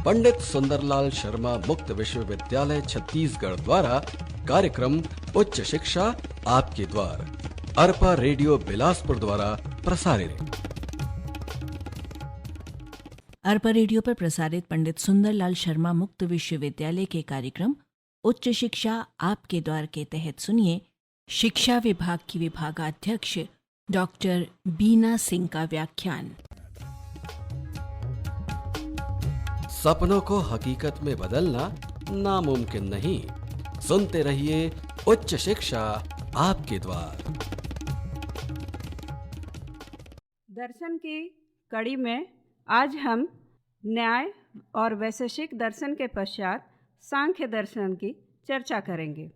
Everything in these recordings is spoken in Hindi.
पंडित सुंदरलाल शर्मा मुक्त विश्वविद्यालय छत्तीसगढ़ द्वारा कार्यक्रम उच्च शिक्षा आपके द्वार अरपा रेडियो बिलासपुर द्वारा प्रसारित। अरपा रेडियो पर प्रसारित पंडित सुंदरलाल शर्मा मुक्त विश्वविद्यालय के कार्यक्रम उच्च शिक्षा आपके द्वार के तहत सुनिए शिक्षा विभाग की विभागाध्यक्ष डॉक्टर बीना सिंह का व्याख्यान। सपनों को हकीकत में बदलना नामुमकिन नहीं। सुनते रहिए उच्च शिक्षा आपके द्वार। दर्शन की कड़ी में आज हम न्याय और वैशेषिक दर्शन के पश्चात सांख्य दर्शन की चर्चा करेंगे।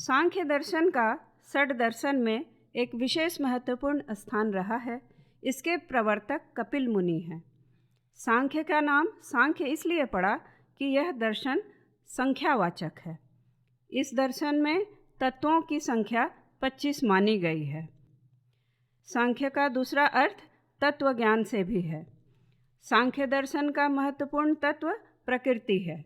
सांख्य दर्शन का षड दर्शन में एक विशेष महत्वपूर्ण स्थान रहा है। इसके प्रवर्तक कपिल मुनि हैं। सांख्य का नाम सांख्य इसलिए पड़ा कि यह दर्शन संख्यावाचक है। इस दर्शन में तत्वों की संख्या 25 मानी गई है। सांख्य का दूसरा अर्थ तत्व ज्ञान से भी है। सांख्य दर्शन का महत्वपूर्ण तत्व प्रकृति है।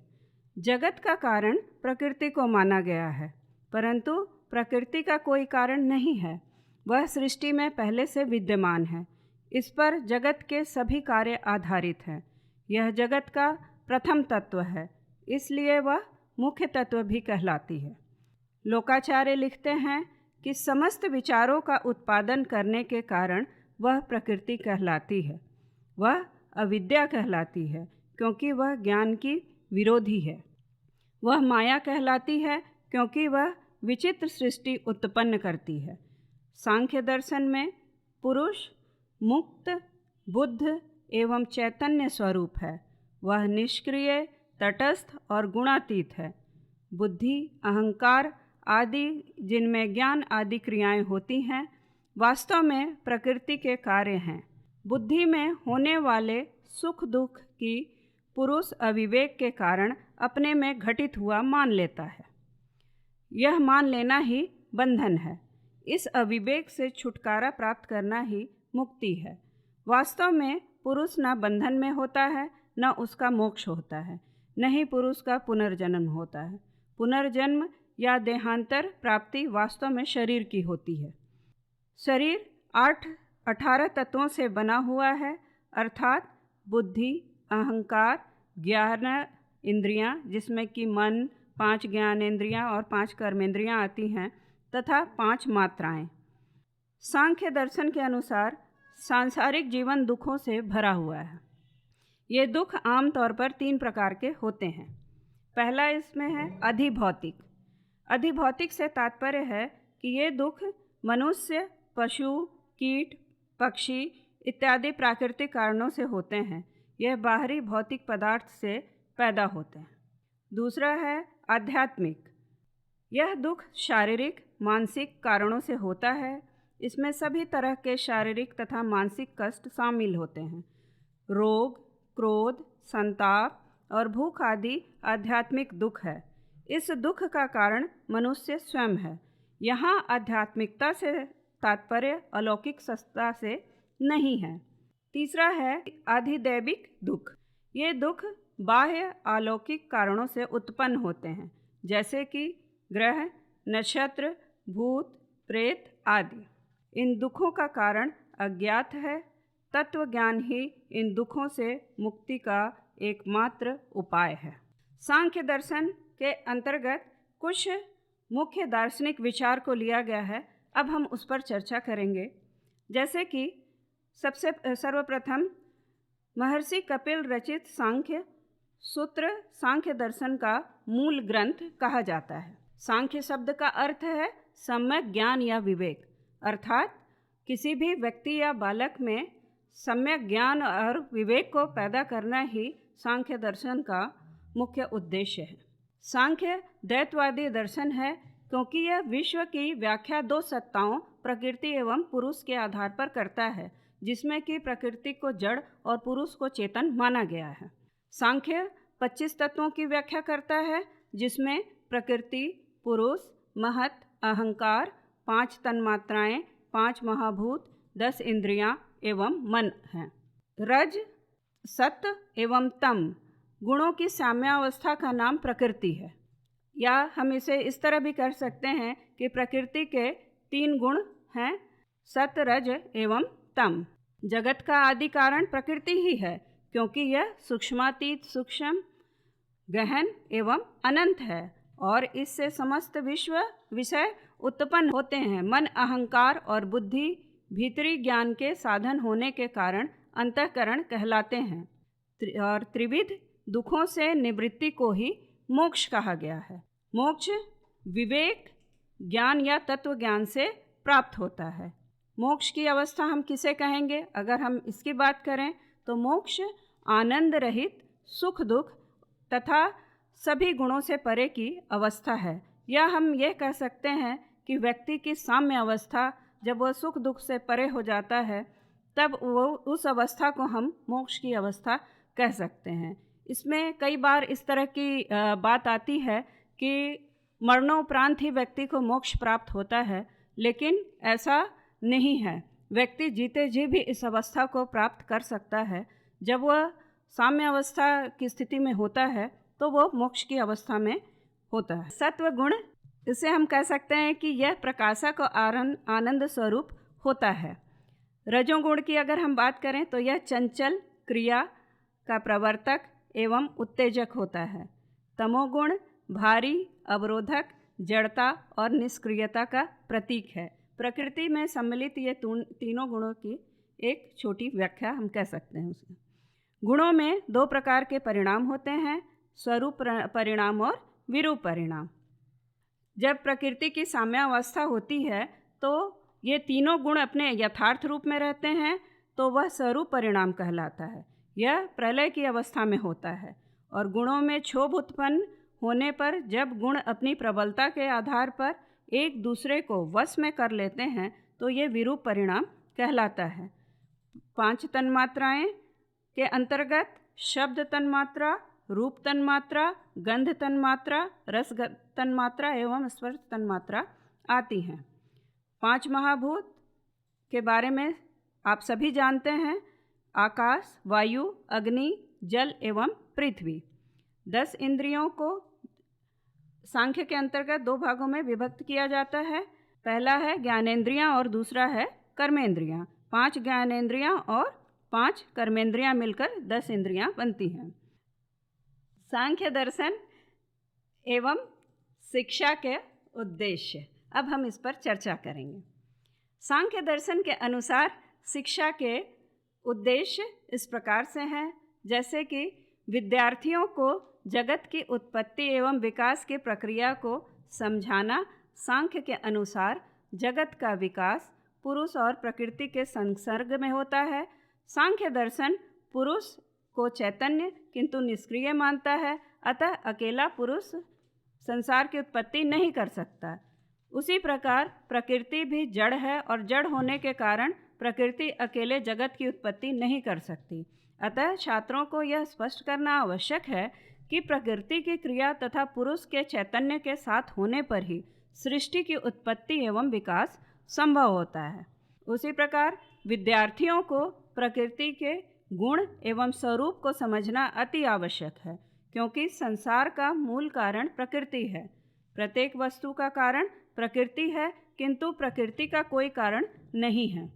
जगत का कारण प्रकृति को माना गया है, परंतु प्रकृति का कोई कारण नहीं है। वह सृष्टि में पहले से विद्यमान है। इस पर जगत के सभी कार्य आधारित हैं। यह जगत का प्रथम तत्व है, इसलिए वह मुख्य तत्व भी कहलाती है। लोकाचार्य लिखते हैं कि समस्त विचारों का उत्पादन करने के कारण वह प्रकृति कहलाती है। वह अविद्या कहलाती है क्योंकि वह ज्ञान की विरोधी है। वह माया कहलाती है क्योंकि वह विचित्र सृष्टि उत्पन्न करती है। सांख्य दर्शन में पुरुष मुक्त, बुद्ध एवं चैतन्य स्वरूप है। वह निष्क्रिय, तटस्थ और गुणातीत है। बुद्धि, अहंकार आदि जिनमें ज्ञान आदि क्रियाएं होती हैं, वास्तव में प्रकृति के कार्य हैं। बुद्धि में होने वाले सुख दुख की पुरुष अविवेक के कारण अपने में घटित हुआ मान लेता है। यह मान लेना ही बंधन है। इस अविवेक से छुटकारा प्राप्त करना ही मुक्ति है। वास्तव में पुरुष न बंधन में होता है, न उसका मोक्ष होता है, न ही पुरुष का पुनर्जन्म होता है। पुनर्जन्म या देहांतर प्राप्ति वास्तव में शरीर की होती है। शरीर 18 तत्वों से बना हुआ है, अर्थात बुद्धि, अहंकार, ज्ञान इंद्रियां, जिसमें कि मन, 5 ज्ञानेंद्रियां और 5 कर्मेंद्रियां आती हैं, तथा 5 मात्राएं। सांख्य दर्शन के अनुसार सांसारिक जीवन दुखों से भरा हुआ है। ये दुख आमतौर पर 3 प्रकार के होते हैं। पहला इसमें है अधिभौतिक। अधिभौतिक से तात्पर्य है कि ये दुख मनुष्य, पशु, कीट, पक्षी इत्यादि प्राकृतिक कारणों से होते हैं। यह बाहरी भौतिक पदार्थ से पैदा होते हैं। दूसरा है आध्यात्मिक। यह दुख शारीरिक, मानसिक कारणों से होता है। इसमें सभी तरह के शारीरिक तथा मानसिक कष्ट शामिल होते हैं। रोग, क्रोध, संताप और भूख आदि आध्यात्मिक दुख है। इस दुख का कारण मनुष्य स्वयं है। यहाँ आध्यात्मिकता से तात्पर्य अलौकिक सत्ता से नहीं है। तीसरा है अधिदैविक दुख। ये दुख बाह्य अलौकिक कारणों से उत्पन्न होते हैं, जैसे कि ग्रह, नक्षत्र, भूत, प्रेत आदि। इन दुखों का कारण अज्ञात है। तत्व ज्ञान ही इन दुखों से मुक्ति का एकमात्र उपाय है। सांख्य दर्शन के अंतर्गत कुछ मुख्य दार्शनिक विचार को लिया गया है। अब हम उस पर चर्चा करेंगे। जैसे कि सर्वप्रथम महर्षि कपिल रचित सांख्य सूत्र सांख्य दर्शन का मूल ग्रंथ कहा जाता है। सांख्य शब्द का अर्थ है सम्यक ज्ञान या विवेक, अर्थात किसी भी व्यक्ति या बालक में सम्यक ज्ञान और विवेक को पैदा करना ही सांख्य दर्शन का मुख्य उद्देश्य है। सांख्य द्वैतवादी दर्शन है क्योंकि यह विश्व की व्याख्या 2 सत्ताओं प्रकृति एवं पुरुष के आधार पर करता है, जिसमें कि प्रकृति को जड़ और पुरुष को चेतन माना गया है। सांख्य 25 तत्वों की व्याख्या करता है, जिसमें प्रकृति, पुरुष, महत, अहंकार, 5 तन्मात्राएं, 5 महाभूत, 10 इंद्रियां एवं मन हैं। रज, सत्व एवं तम गुणों की साम्यावस्था का नाम प्रकृति है। या हम इसे इस तरह भी कर सकते हैं कि प्रकृति के 3 गुण हैं, सत, रज एवं तम। जगत का आदि कारण प्रकृति ही है, क्योंकि यह सूक्ष्मातीत, सूक्ष्म, गहन एवं अनंत है और इससे समस्त विश्व विषय उत्पन्न होते हैं। मन, अहंकार और बुद्धि भीतरी ज्ञान के साधन होने के कारण अंतःकरण कहलाते हैं और त्रिविध दुखों से निवृत्ति को ही मोक्ष कहा गया है। मोक्ष विवेक ज्ञान या तत्व ज्ञान से प्राप्त होता है। मोक्ष की अवस्था हम किसे कहेंगे? अगर हम इसकी बात करें तो मोक्ष आनंद रहित, सुख दुख तथा सभी गुणों से परे की अवस्था है। या हम यह कह सकते हैं कि व्यक्ति की साम्य अवस्था, जब वह सुख दुख से परे हो जाता है तब वो उस अवस्था को हम मोक्ष की अवस्था कह सकते हैं। इसमें कई बार इस तरह की बात आती है कि मरणोपरांत ही व्यक्ति को मोक्ष प्राप्त होता है, लेकिन ऐसा नहीं है। व्यक्ति जीते जी भी इस अवस्था को प्राप्त कर सकता है। जब वह साम्य अवस्था की स्थिति में होता है तो वह मोक्ष की अवस्था में होता है। सत्व गुण, इसे हम कह सकते हैं कि यह प्रकाशक और आनंद स्वरूप होता है। रजोगुण की अगर हम बात करें तो यह चंचल, क्रिया का प्रवर्तक एवं उत्तेजक होता है। तमोगुण भारी, अवरोधक, जड़ता और निष्क्रियता का प्रतीक है। प्रकृति में सम्मिलित ये तीनों गुणों की एक छोटी व्याख्या हम कह सकते हैं उसमें। गुणों में 2 प्रकार के परिणाम होते हैं, स्वरूप परिणाम और विरूप परिणाम। जब प्रकृति की साम्यावस्था होती है तो ये तीनों गुण अपने यथार्थ रूप में रहते हैं, तो वह स्वरूप परिणाम कहलाता है। यह प्रलय की अवस्था में होता है और गुणों में क्षोभ उत्पन्न होने पर जब गुण अपनी प्रबलता के आधार पर एक दूसरे को वश में कर लेते हैं तो ये विरूप परिणाम कहलाता है। 5 तन्मात्राएं के अंतर्गत शब्द तन्मात्रा, रूप तन्मात्रा, गंध तन्मात्रा, रस तन्मात्रा एवं स्पर्श तन्मात्रा आती हैं। 5 महाभूत के बारे में आप सभी जानते हैं, आकाश, वायु, अग्नि, जल एवं पृथ्वी। 10 इंद्रियों को सांख्य के अंतर्गत 2 भागों में विभक्त किया जाता है। पहला है ज्ञानेंद्रियां और दूसरा है कर्मेंद्रियां। 5 ज्ञानेंद्रियां और 5 कर्मेंद्रियां मिलकर 10 इंद्रियां बनती हैं। सांख्य दर्शन एवं शिक्षा के उद्देश्य, अब हम इस पर चर्चा करेंगे। सांख्य दर्शन के अनुसार शिक्षा के उद्देश्य इस प्रकार से हैं, जैसे कि विद्यार्थियों को जगत की उत्पत्ति एवं विकास की प्रक्रिया को समझाना। सांख्य के अनुसार जगत का विकास पुरुष और प्रकृति के संसर्ग में होता है। सांख्य दर्शन पुरुष को चैतन्य किंतु निष्क्रिय मानता है, अतः अकेला पुरुष संसार की उत्पत्ति नहीं कर सकता। उसी प्रकार प्रकृति भी जड़ है और जड़ होने के कारण प्रकृति अकेले जगत की उत्पत्ति नहीं कर सकती। अतः छात्रों को यह स्पष्ट करना आवश्यक है कि प्रकृति की क्रिया तथा पुरुष के चैतन्य के साथ होने पर ही सृष्टि की उत्पत्ति एवं विकास संभव होता है। उसी प्रकार विद्यार्थियों को प्रकृति के गुण एवं स्वरूप को समझना अति आवश्यक है, क्योंकि संसार का मूल कारण प्रकृति है। प्रत्येक वस्तु का कारण प्रकृति है, किंतु प्रकृति का कोई कारण नहीं है।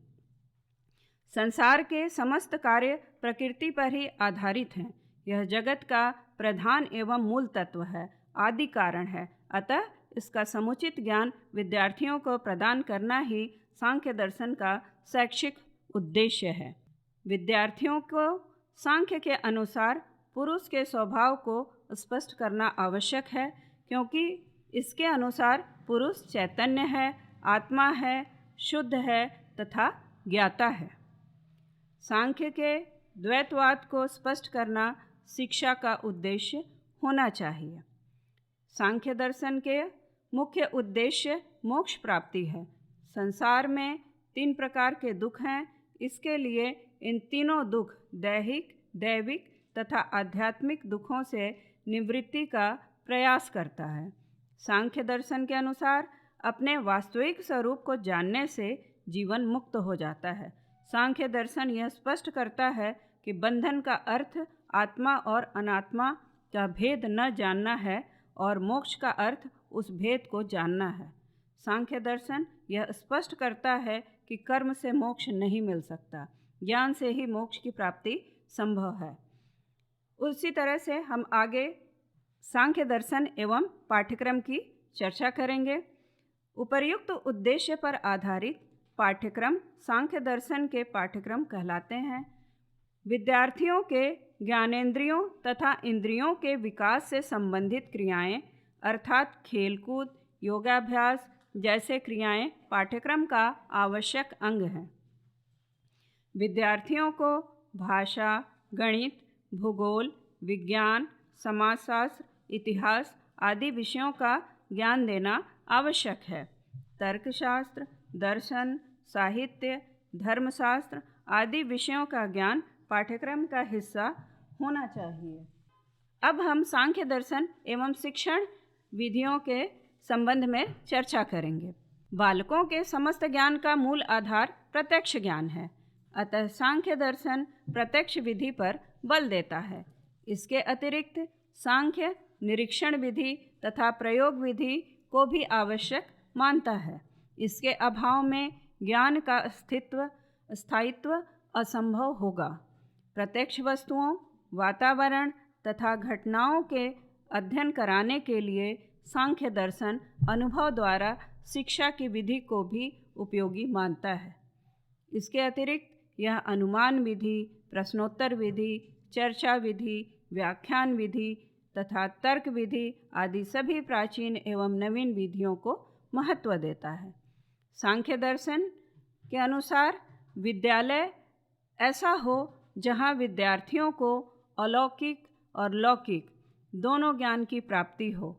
संसार के समस्त कार्य प्रकृति पर ही आधारित हैं। यह जगत का प्रधान एवं मूल तत्व है, आदि कारण है। अतः इसका समुचित ज्ञान विद्यार्थियों को प्रदान करना ही सांख्य दर्शन का शैक्षिक उद्देश्य है। विद्यार्थियों को सांख्य के अनुसार पुरुष के स्वभाव को स्पष्ट करना आवश्यक है, क्योंकि इसके अनुसार पुरुष चैतन्य है, आत्मा है, शुद्ध है तथा ज्ञाता है। सांख्य के द्वैतवाद को स्पष्ट करना शिक्षा का उद्देश्य होना चाहिए। सांख्य दर्शन के मुख्य उद्देश्य मोक्ष प्राप्ति है। संसार में 3 प्रकार के दुख हैं। इसके लिए इन तीनों दुख दैहिक, दैविक तथा आध्यात्मिक दुखों से निवृत्ति का प्रयास करता है। सांख्य दर्शन के अनुसार अपने वास्तविक स्वरूप को जानने से जीवन मुक्त हो जाता है। सांख्य दर्शन यह स्पष्ट करता है कि बंधन का अर्थ आत्मा और अनात्मा का भेद न जानना है और मोक्ष का अर्थ उस भेद को जानना है। सांख्य दर्शन यह स्पष्ट करता है कि कर्म से मोक्ष नहीं मिल सकता, ज्ञान से ही मोक्ष की प्राप्ति संभव है। उसी तरह से हम आगे सांख्य दर्शन एवं पाठ्यक्रम की चर्चा करेंगे। उपर्युक्त उद्देश्य पर आधारित पाठ्यक्रम सांख्य दर्शन के पाठ्यक्रम कहलाते हैं। विद्यार्थियों के ज्ञानेंद्रियों तथा इंद्रियों के विकास से संबंधित क्रियाएं अर्थात खेलकूद, योगाभ्यास जैसे क्रियाएं पाठ्यक्रम का आवश्यक अंग हैं। विद्यार्थियों को भाषा, गणित, भूगोल, विज्ञान, समाजशास्त्र, इतिहास आदि विषयों का ज्ञान देना आवश्यक है। तर्कशास्त्र, दर्शन, साहित्य, धर्मशास्त्र आदि विषयों का ज्ञान पाठ्यक्रम का हिस्सा होना चाहिए। अब हम सांख्य दर्शन एवं शिक्षण विधियों के संबंध में चर्चा करेंगे। बालकों के समस्त ज्ञान का मूल आधार प्रत्यक्ष ज्ञान है, अतः सांख्य दर्शन प्रत्यक्ष विधि पर बल देता है। इसके अतिरिक्त सांख्य निरीक्षण विधि तथा प्रयोग विधि को भी आवश्यक मानता है। इसके अभाव में ज्ञान का स्थायित्व असंभव होगा। प्रत्यक्ष वस्तुओं, वातावरण तथा घटनाओं के अध्ययन कराने के लिए सांख्य दर्शन अनुभव द्वारा शिक्षा की विधि को भी उपयोगी मानता है। इसके अतिरिक्त यह अनुमान विधि, प्रश्नोत्तर विधि, चर्चा विधि, व्याख्यान विधि तथा तर्क विधि आदि सभी प्राचीन एवं नवीन विधियों को महत्व देता है। सांख्य दर्शन के अनुसार विद्यालय ऐसा हो जहाँ विद्यार्थियों को अलौकिक और लौकिक दोनों ज्ञान की प्राप्ति हो।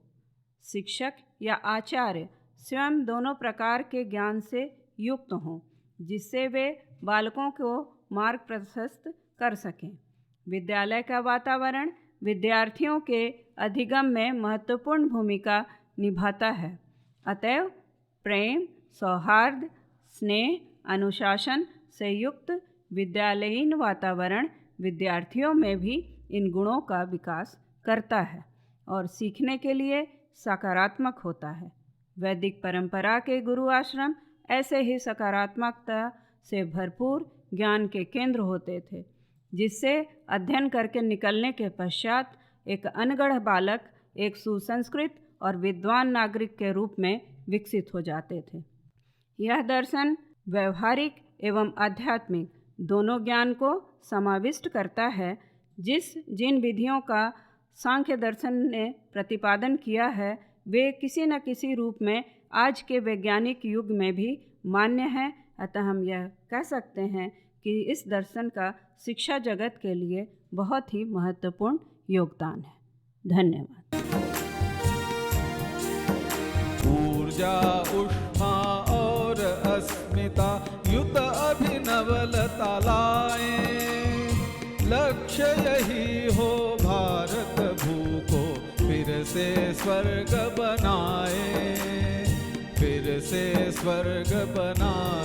शिक्षक या आचार्य स्वयं दोनों प्रकार के ज्ञान से युक्त हों, जिससे वे बालकों को मार्ग प्रशस्त कर सकें। विद्यालय का वातावरण विद्यार्थियों के अधिगम में महत्वपूर्ण भूमिका निभाता है। अतएव प्रेम, सौहार्द, स्नेह, अनुशासन से युक्त विद्यालयीन वातावरण विद्यार्थियों में भी इन गुणों का विकास करता है और सीखने के लिए सकारात्मक होता है। वैदिक परंपरा के गुरु आश्रम ऐसे ही सकारात्मकता से भरपूर ज्ञान के केंद्र होते थे, जिससे अध्ययन करके निकलने के पश्चात एक अनगढ़ बालक एक सुसंस्कृत और विद्वान नागरिक के रूप में विकसित हो जाते थे। यह दर्शन व्यवहारिक एवं आध्यात्मिक दोनों ज्ञान को समाविष्ट करता है। जिन विधियों का सांख्य दर्शन ने प्रतिपादन किया है, वे किसी न किसी रूप में आज के वैज्ञानिक युग में भी मान्य हैं। अतः हम यह कह सकते हैं कि इस दर्शन का शिक्षा जगत के लिए बहुत ही महत्वपूर्ण योगदान है। धन्यवाद। ऊर्जा, उष्मा और अस्मिता युत अभिनवलता लाए, लक्ष्य यही हो भारत भू को फिर से स्वर्ग बनाए, फिर से स्वर्ग बनाए।